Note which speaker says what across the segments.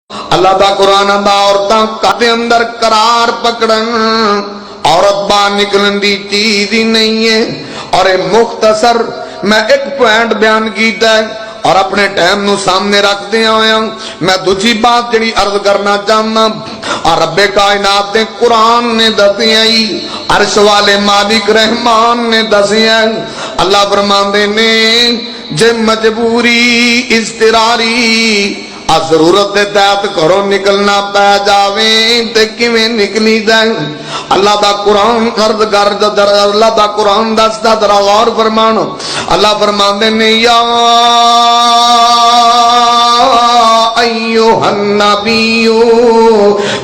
Speaker 1: اللہ دا قرآن دا عورتاں کدے اندر قرار پکڑن، عورت باہر نکلن دی چیز ہی نہیں ہے۔ اور یہ مختصر میں ایک پوائنٹ بیان کیتا ہے اور اپنے ٹائم نو سامنے رکھ دیا ہویا میں دوسری بات جڑی عرض کرنا چاہنا، اور رب کائنات نے قرآن نے دسیا ہی، عرش والے مالک رحمان نے دسیا، اللہ فرماندے نے جے مجبوری اضطراری ضرورت دے تحت گھروں نکلنا پہ جاوے تے کیویں نکلی جائے۔ اللہ دا قرآن عرض کر، اللہ دا قرآن دسدا ذرا غور فرمانو۔ اللہ فرماندے نے یا ایھا النبی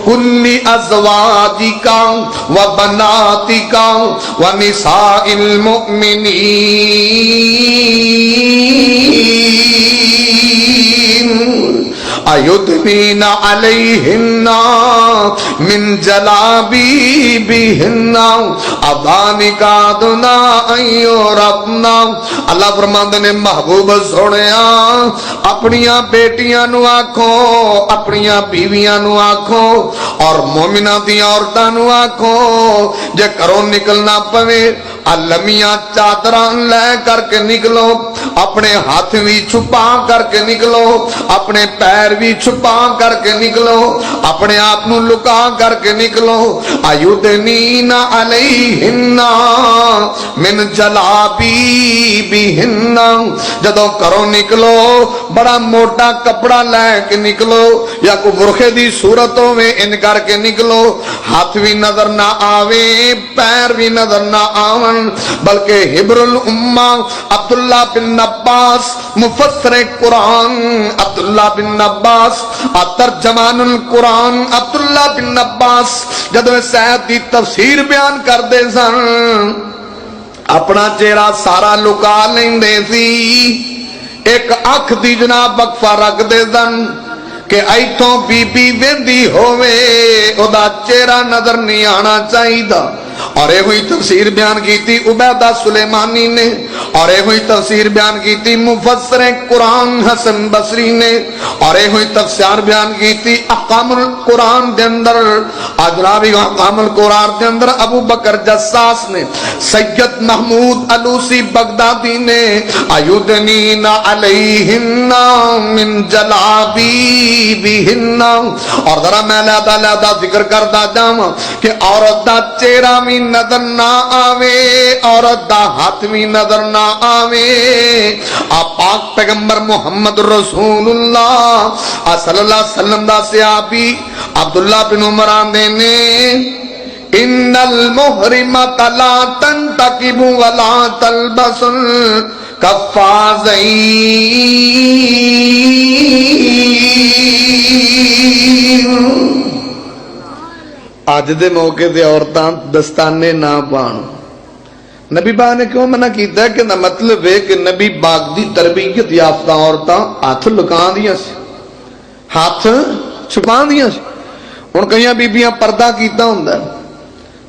Speaker 1: قل لازواجک و بناتک و نساء المؤمنین ایدنین علیہن من جلابیبہن ذالک ادنی ان یعرفن۔ اللہ فرماندے نے محبوب سنیا اپنیاں بیٹیاں نو آکھو، اپنیاں بیویاں نو آکھو اور مومنہ دی عورتاں نو آکھو جے کرو نکلنا پوے لمیاں چادراں لے کر کے نکلو، اپنے ہاتھ بھی چھپا کر کے نکلو، اپنے پیر بھی چھپا کر کے نکلو، اپنے آپ نو لکا کر کے نکلو۔ ایدنین علیہن من جلابیبہن، جدو کرو نکلو بڑا موٹا کپڑا لے کے نکلو یا کو برخے دی صورتوں میں ان کر کے نکلو، ہاتھ بھی نظر نہ آوے پیر بھی نظر نہ آون، بلکہ حبر الامہ عبداللہ بن عباس مفسر قرآن، عبداللہ بن عباس ترجمان القرآن، عبداللہ بن عباس جدو سید دی تفسیر بیان کر دے سن اپنا چہرہ سارا لکا لیندے سی، ایک اکھ دی جناب وقفہ رکھ دے سن کہ ایتھوں بی بی ویندی ہووے او دا چہرہ نظر نہیں آنا چاہیدا۔ اور یہ ہوئی تفسیر بیان کی تھی عبیدہ سلیمانی نے، اور یہ ہوئی تفسیر بیان کی تھی مفسر قرآن حسن بصری نے، اور یہ ہوئی تفسیر بیان کی تھی احکام القرآن دے اندر اجنابی احکام القرآن دے اندر ابو بکر جساس نے، سید محمود علوسی بغدادی نے، ایدنین علیہن من جلابیبہن۔ اور ذرا میں لہذا ذکر کرتا جاؤں کہ عورت دا چہرہ بھی نظر نہ آوے، عورت دا ہاتھ بھی نظر نہ آوے۔ آپ پاک پیغمبر محمد رسول اللہ صلی اللہ علیہ وسلم دا صحابی عبداللہ بن عمر آندے نے ان المحرمۃ لا تنتقب ولا تلبس القفازین۔ آج دے موقع دے عورتاں دستانے نہ پان، نبی باغ نے کیوں منع کیتا ہے کہ نہ مطلب ہے کہ نبی باغ دی تربیت یافتہ عورتاں ہاتھ لکاں دیاں سی، ہاتھ چھپاں دیاں سی۔ ہن کئیاں بیبیاں پردہ کیتا ہوندا ہے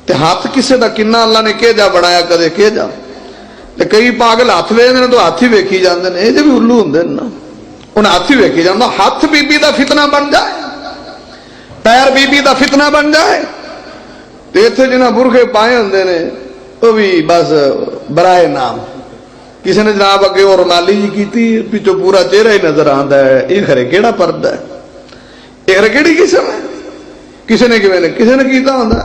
Speaker 1: تے ہاتھ کسے دا کنا اللہ نے کہ جا بنایا کدے کہ جا، تے کئی پاگل ہاتھ ویکھدے نے تو ہاتھ ہی ویکھی جاندے نے، اے جے بھی الو ہوندے نے نا، انہاں ہاتھ ہی ویکھی جاندا، ہاتھ بیبی دا فتنہ بن جائے، پیر بی بی دا فتنہ بن جائے تے ایتھے جنہاں برخے پائے ہوندے نے وہ بھی بس برائے نام، کسی نے جناب اگے اور مالی جی کیتی پیچھو پورا چہرہ ہی نظر آندا ہے، یہ خرے کیڑا پردہ ہے، یہ خرے کیڑی قسم ہے، کسی نے کیویں کسی نے کیتا ہوندا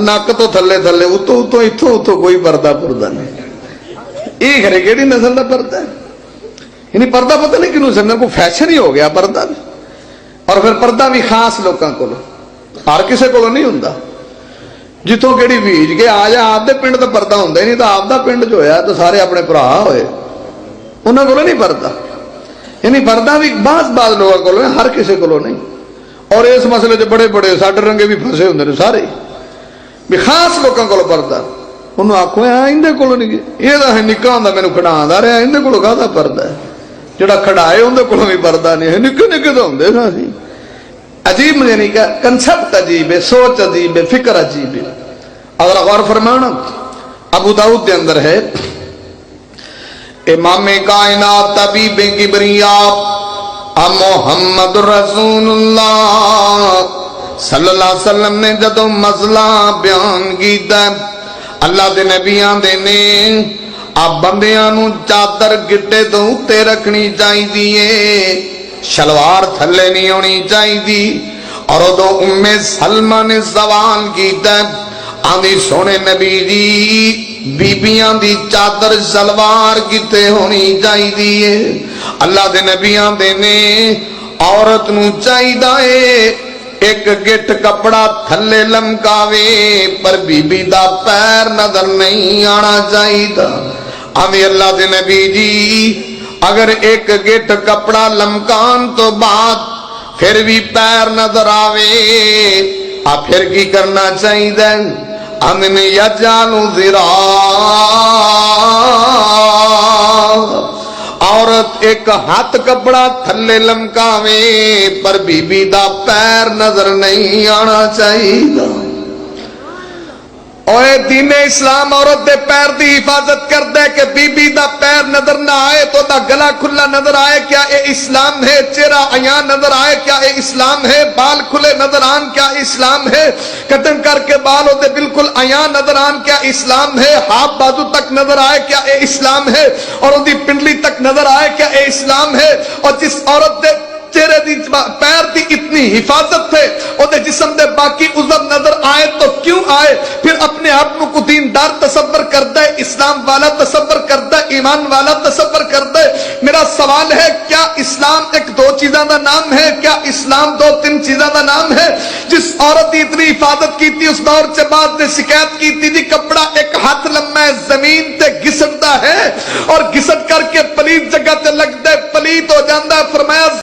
Speaker 1: نک تو تھلے تھلے اتوں اتوں اتوں اتوں کوئی پردہ پردہ نہیں، یہ خرے کیڑی نسل دا پردہ ہے، یعنی پردہ پتہ نہیں کنوں سمجھنا کو فیشن ہی ہو گیا پردہ بھی، اور پھر پردہ بھی خاص لوگوں کو ہر کسے کو نہیں ہوندا، جتوں کیڑی بیج کے آ جا آپ دے پنڈ تو پردہ ہوندا ہی نہیں، تو آپ دا پنڈ جو ہویا تو سارے اپنے بھرا ہوئے انہاں کو نہیں پردہ، یعنی پردہ بھی بعض لوگوں کو ہر کسے کو نہیں۔ اور اس مسئلے سے بڑے بڑے ساڈے رنگے بھی پھسے ہوندے نے سارے بھی خاص لوگوں کو پردہ، انہوں آکھو اندے کو نہیں، یہ تو نکا ہوندا مینوں کھڑاوندا رہا، اندے کو کہدا پردہ ہے، جڑا کھڑائے اندے کو بھی پردہ نہیں ہے، نکے نکے تو ہوندے نا سی۔ عجیب یعنی کہ کنسپٹ عجیب ہے، سوچ عجیب ہے، فکر عجیب ہے۔ اگر غور فرمانا ابو داؤد کے اندر ہے امام کائنات طبیب کبریا محمد رسول اللہ صلی اللہ علیہ وسلم نے جدو مسئلہ بیان کیتا اللہ دے نبیاں دے نے آپ بندیاں نو چادر گٹے تو اتے رکھنی چاہی دیئے شلوار تھلے نہیں ہونی چاہی دی اور دو ام سلمہ نے سوال کیتا آندھی سونے نبی دی بیبیاں دی چادر شلوار کتے ہونی چاہی دیئے اللہ دے نبیاں دے نے عورت نو چاہی دائے ایک گٹ کپڑا تھلے لمکاوے پر بی بی دا پیر نظر نہیں آنا چاہی دا آمی اللہ دے نبی جی اگر ایک گٹ کپڑا لمکان تو بعد پھر بھی پیر نظر آوے آپ پھر کی کرنا چاہی دا آمی میں یجالو ذرا عورت ایک ہاتھ کپڑا تھلے لمکاوے پر بی بی دا پیر نظر نہیں آنا چاہیے اوے دین اسلام عورت دے پیر دی حفاظت کر دے کہ بی بی دا پیر نظر نہ آئے تو دا گلا کھلا نظر آئے کیا اے اسلام ہے چہرہ عیاں نظر آئے کیا اے اسلام ہے بال کھلے نظر آن کیا اسلام ہے کٹن کر کے بال ہوتے بالکل عیاں نظر آن کیا اسلام ہے ہاتھ بازو تک نظر آئے کیا اے اسلام ہے اور ان دی پنڈلی تک نظر آئے کیا اے اسلام ہے اور جس عورت دے چہرے دی پیر دی اتنی حفاظت ہے اور دے جسم دے باقی عضو نظر آئے تو کیوں آئے پھر اپنے آپ کو دیندار تصور کرتا ہے اسلام والا تصور کرتا ہے ایمان والا تصور کرتا ہے میرا سوال ہے کیا اسلام ایک دو چیزاں دا نام ہے کیا اسلام دو تین چیزاں دا نام ہے جس عورت دی اتنی حفاظت کی تھی اس دور سے بعد نے شکایت کی تھی کپڑا ایک ہاتھ لمبا ہے زمین تے گھسٹتا ہے اور گھسٹ کر کے پلیت جگہ تے لگتا ہے پلیت ہو جاتا ہے فرمایا